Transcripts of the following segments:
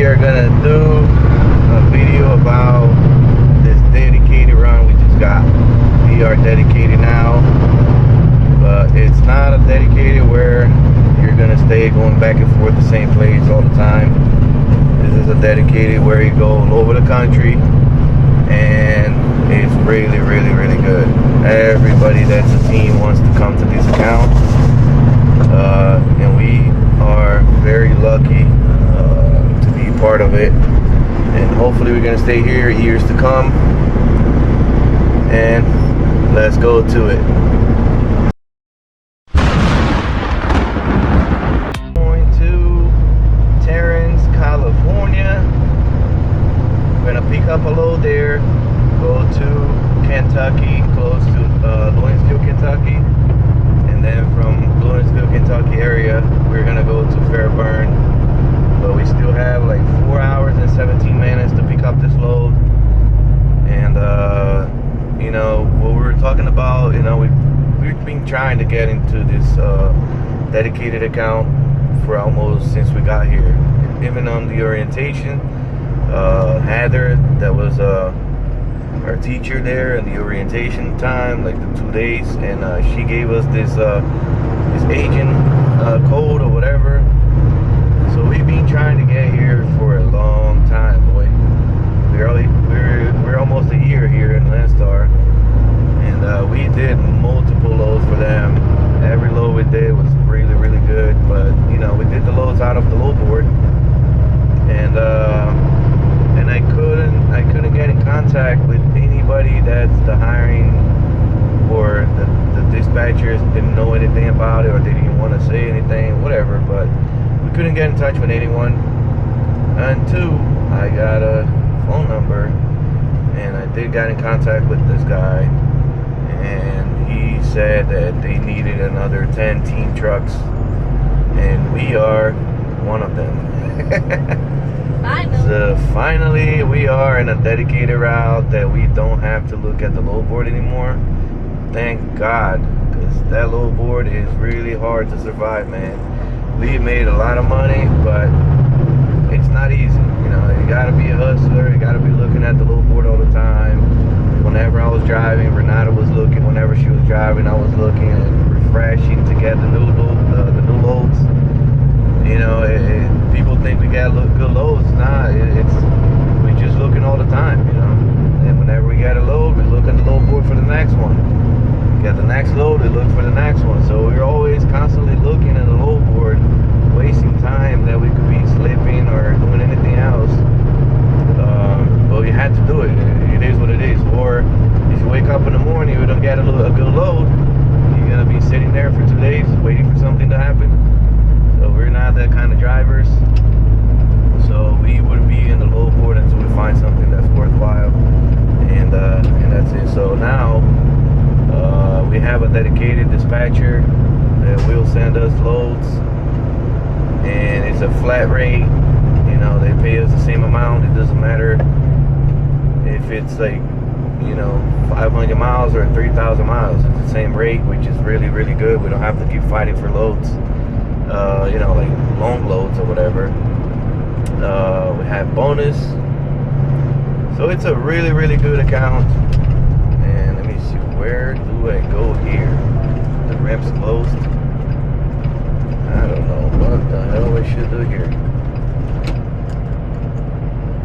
we are gonna do a video about this dedicated run we just got. We are dedicated now, but it's not a dedicated where you're gonna stay going back and forth the same place all the time. This is a dedicated where you go all over the country, and it's really good. Everybody that's a team wants to come to this account, and we are very lucky to be part of it, and hopefully we're going to stay here years to come. And let's go to it. Going to Terrence, California. We're going to pick up a load there, go to Kentucky, close to Louisville, Kentucky, and then from Louisville, Kentucky area we're gonna go to Fairburn. But we still have like 4 hours and 17 minutes to pick up this load. And you know what we were talking about, you know, we've been trying to get into this dedicated account for almost since we got here. Even on the orientation, Heather, that was our teacher there in the orientation time, like the 2 days, and she gave us this agent code or whatever. So we've been trying to get here for a long time, boy. We're almost a year here in Landstar, and we did multiple loads for them. Every load we did was really good, but you know, we did the loads out of the load board, and I couldn't get in contact with anybody that's the hiring or the dispatchers didn't know anything about it, or they didn't want to say anything, whatever. But we couldn't get in touch with anyone until I got a phone number, and I did get in contact with this guy, and he said that they needed another 10 team trucks, and we are one of them. So finally we are in a dedicated route that we don't have to look at the load board anymore. Thank God, because that load board is really hard to survive, man. We made a lot of money, but it's not easy. You know, you gotta be a hustler, you gotta be looking at the load board all the time. Whenever I was driving, Renata was looking. Whenever she was driving, I was looking and refreshing to get the new loads. You know, people think we got good loads. Nah, we just looking all the time, you know. And whenever we got a load, we look at the load board for the next one. Get the next load, we look for the next one. So we're always constantly looking at the load board, wasting time that we could be sleeping or doing anything else. But we had to do it. It is what it is. Or if you wake up in the morning, you don't get a good load, you're gonna be sitting there for 2 days waiting for something to happen. So we're not that kind of drivers. So we would be in the load board until we find something that's worthwhile, and that's it. So now we have a dedicated dispatcher that will send us loads, and it's a flat rate. You know, they pay us the same amount. It doesn't matter if it's like, you know, 500 miles or 3,000 miles. It's the same rate, which is really good. We don't have to keep fighting for loads. You know, like long loads or whatever. We have bonus, so it's a really good account. And let me see, where do I go here? The ramp's closed. I don't know what the hell I should do here.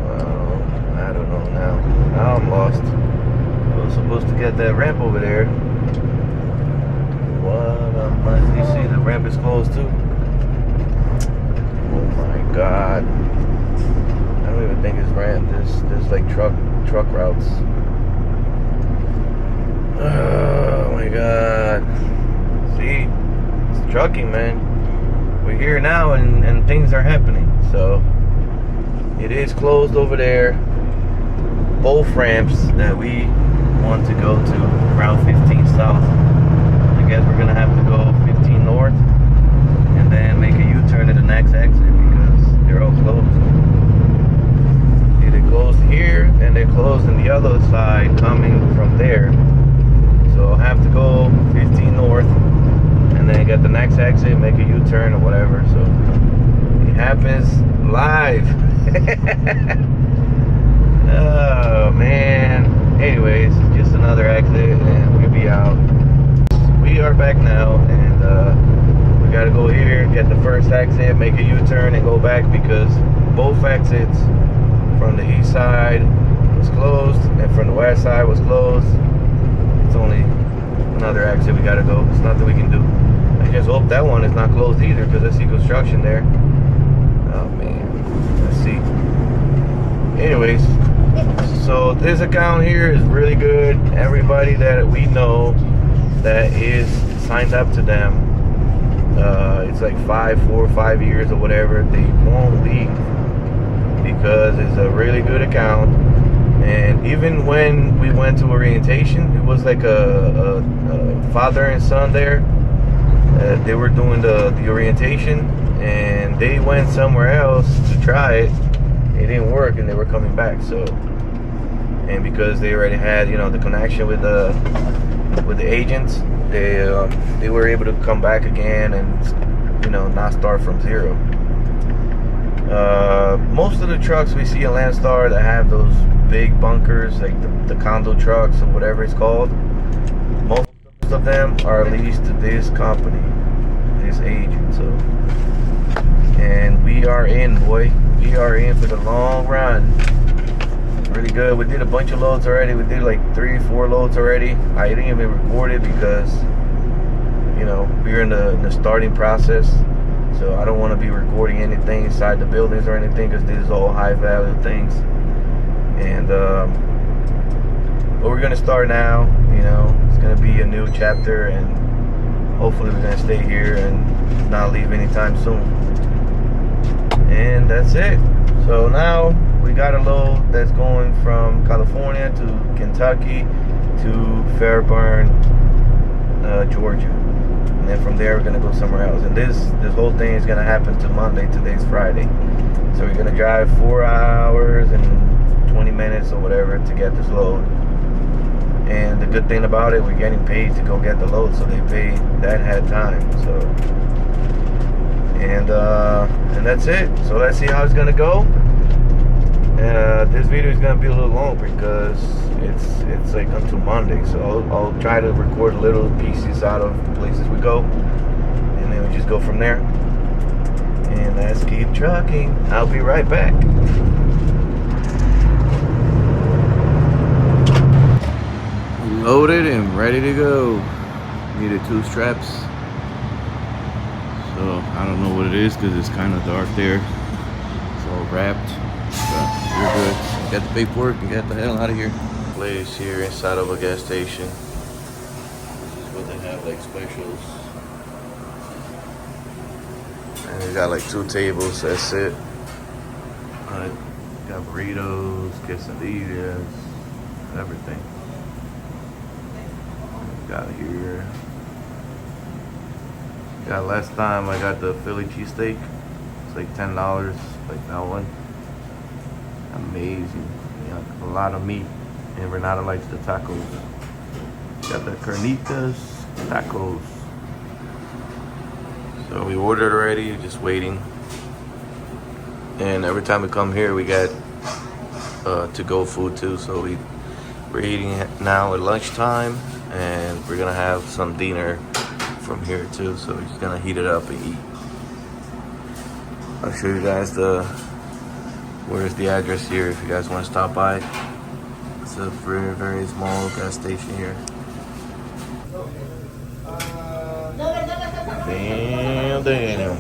Well, I don't know now. Now I'm lost. I was supposed to get that ramp over there. What am I? You see the ramp is closed too. Oh my God. I don't even think it's ramp. There's like truck routes. Oh my God. See? It's trucking, man. We're here now, and things are happening. So it is closed over there. Both ramps that we want to go to, Route 15 south. I guess we're gonna have to go 15 north and then make a U-turn at the next exit because they're all closed. They closed here and they closed on the other side coming from there. So I'll have to go 15 north and then get the next exit, make a U-turn or whatever. So it happens live. Oh man. Anyways, just another exit and we'll be out. We are back now, and we gotta go here, get the first exit, make a U-turn and go back because both exits from the east side was closed and from the west side was closed. It's only another exit we gotta go. There's nothing we can do. I just hope that one is not closed either because I see construction there. Oh man, let's see. Anyways, so this account here is really good. Everybody that we know that is signed up to them, it's like 4 or 5 years or whatever, they won't leave because it's a really good account. And even when we went to orientation, it was like a father and son there. They were doing the orientation and they went somewhere else to try it. It didn't work and they were coming back. So, and because they already had, you know, the connection with the agents, they were able to come back again and, you know, not start from zero. Most of the trucks we see in Landstar that have those big bunkers, like the condo trucks or whatever it's called, most of them are leased to this company, this agent. So, and we are in, boy. We are in for the long run. Really good. We did a bunch of loads already. We did like 3 or 4 loads already. I didn't even record it because, you know, we're in the starting process. So I don't want to be recording anything inside the buildings or anything because this is all high value things. And but we're gonna start now. You know, it's gonna be a new chapter, and hopefully we're gonna stay here and not leave anytime soon. And that's it. So now we got a load that's going from California to Kentucky to Fairburn, Georgia. And then from there we're gonna go somewhere else. And this whole thing is gonna happen to Monday. Today's Friday. So we're gonna drive 4 hours and 20 minutes or whatever to get this load. And the good thing about it, we're getting paid to go get the load, so they pay that ahead time. So and that's it. So let's see how it's gonna go. This video is gonna be a little long because it's like until Monday. So I'll try to record little pieces out of places we go, and then we just go from there. And let's keep trucking. I'll be right back. Loaded and ready to go. Needed 2 straps. So I don't know what it is because it's kind of dark there. It's all wrapped. But we're good. Got the paperwork and got the hell out of here. Place here inside of a gas station. This is what they have, like specials. And they got like 2 tables. That's it. Got burritos, quesadillas, everything. Got here. Got last time I got the Philly cheesesteak. It's like $10, like that one. Amazing. You know, a lot of meat. And Renata likes the tacos. Got the carnitas tacos. So we ordered already, just waiting. And every time we come here, we get to-go food too. So we're eating now at lunchtime, and we're gonna have some dinner from here too. So we're just gonna heat it up and eat. I'll show you guys where's the address here if you guys want to stop by. It's a very, very small gas station here. Damn. Damn.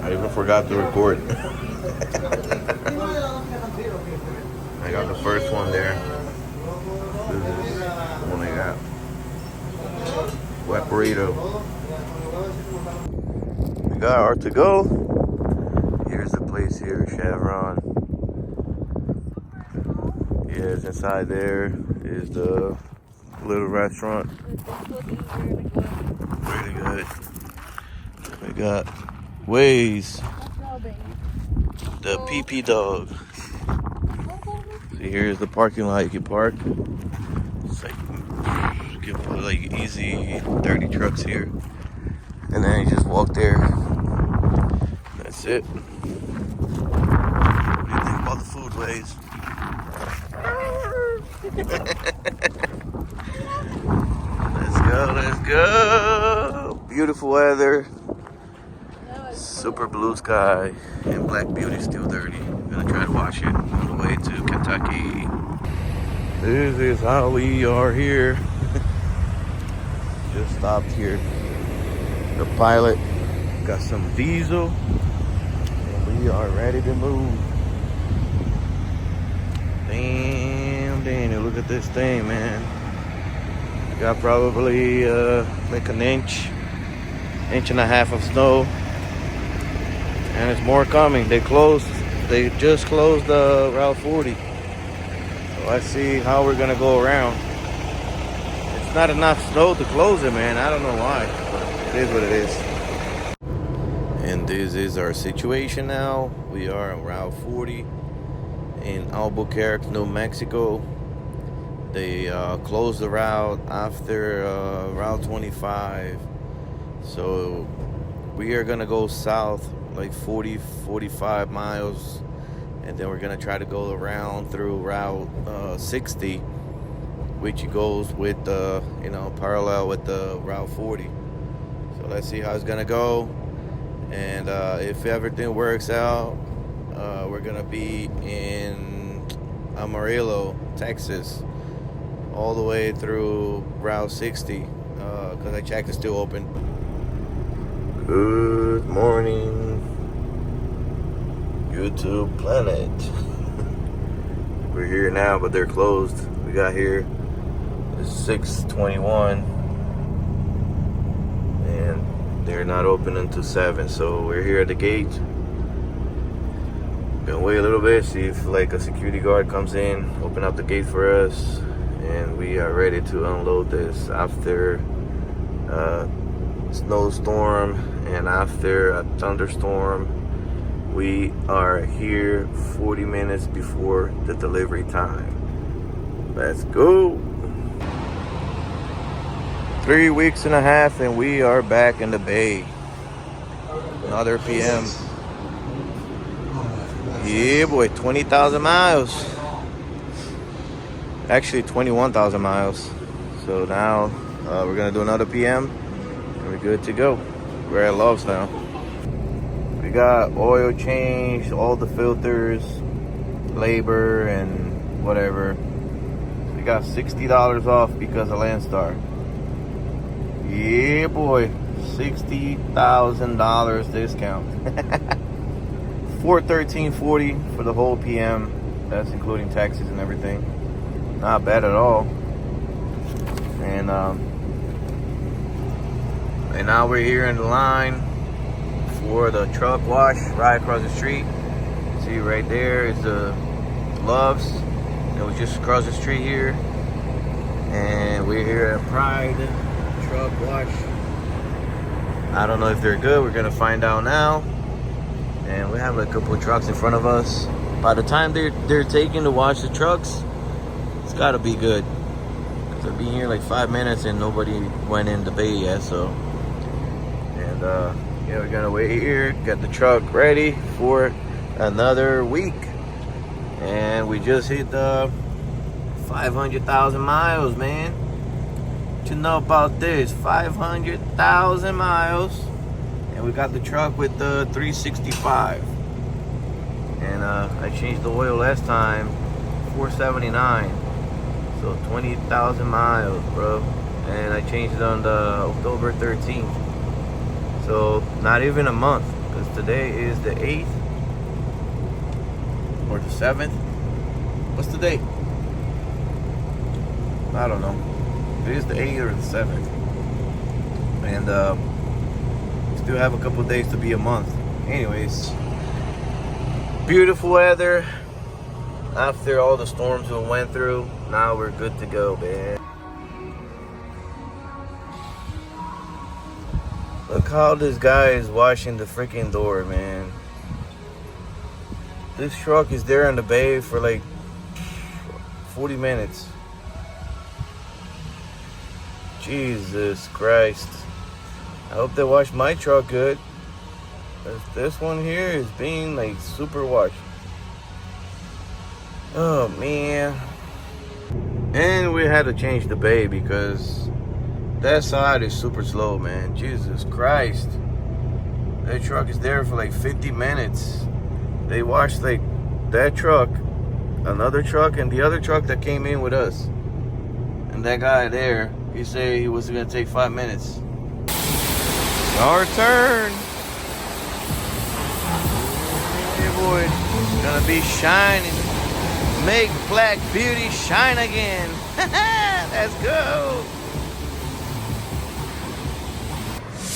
I even forgot to record. I got the first one there. This is the one I got. Wet burrito. We got our to-go. Here's the place here, Chevron. Yes, inside there is the little restaurant. Really good. We got Waze, the PP dog. See, here's the parking lot. You can park. It's like, give a like easy 30 trucks here. And then you just walk there. That's it. What do you think about the foodways? Let's go. Beautiful weather. Super blue sky. And Black Beauty still dirty. I'm gonna try to wash it on the way to Kentucky. This is how we are here. Just stopped here. The pilot got some diesel. And we are ready to move. Damn, Daniel, look at this thing, man. Got probably like an inch and a half of snow, and it's more coming. They just closed the Route 40, so let's see how we're gonna go around. It's not enough snow to close it, man. I don't know why, but it is what it is. And this is our situation now. We are on Route 40 in Albuquerque, New Mexico. They closed the route after Route 25. So we are gonna go south like 45 miles, and then we're gonna try to go around through Route 60, which goes with the, parallel with the Route 40. So let's see how it's gonna go, and if everything works out, we're gonna be in Amarillo, Texas, all the way through Route 60, because I checked it's still open. Good morning, YouTube planet. We're here now, but they're closed. We got here, it's 6:21, and they're not open until 7, so we're here at the gate. Gonna wait a little bit, see if like a security guard comes in, open up the gate for us, and we are ready to unload this after a snowstorm and after a thunderstorm. We are here 40 minutes before the delivery time. Let's go. 3 weeks and a half and we are back in the Bay. Another PM. Yeah, boy, 20,000 miles. Actually 21,000 miles. So now we're gonna do another PM and we're good to go. We're at Love's now. We got oil change, all the filters, labor, and whatever. We got $60 off because of Landstar. Yeah, boy, $60,000 discount. $413.40 for the whole PM. That's including taxes and everything. Not bad at all. And now we're here in the line for the truck wash right across the street. See right there is the Love's. It was just across the street here. And we're here at Pride Truck Wash. I don't know if they're good. We're gonna find out now. And we have a couple of trucks in front of us. By the time they're taking to wash the trucks, it's gotta be good. Cause I've been here like 5 minutes and nobody went in the bay yet. So, and yeah, we're gonna wait here, get the truck ready for another week. And we just hit the 500,000 miles, man. What you know about this? 500,000 miles. And we got the truck with the 365. And I changed the oil last time, 479. So 20,000 miles, bro. And I changed it on the October 13th. So not even a month, because today is the 8th or the 7th. What's the date? I don't know. It is the 8th or the 7th. And still have a couple of days to be a month. Anyways, beautiful weather. After all the storms we went through, now we're good to go, man. Look how this guy is washing the freaking door, man. This truck is there in the bay for like 40 minutes. Jesus Christ. I hope they wash my truck good. This one here is being like super washed. Oh man. And we had to change the bay because that side is super slow, man. Jesus Christ. That truck is there for like 50 minutes. They washed like that truck, another truck, and the other truck that came in with us. And that guy there, he said he was gonna take 5 minutes. Our turn. Hey boy, it's gonna be shining. Make Black Beauty shine again. Let's go.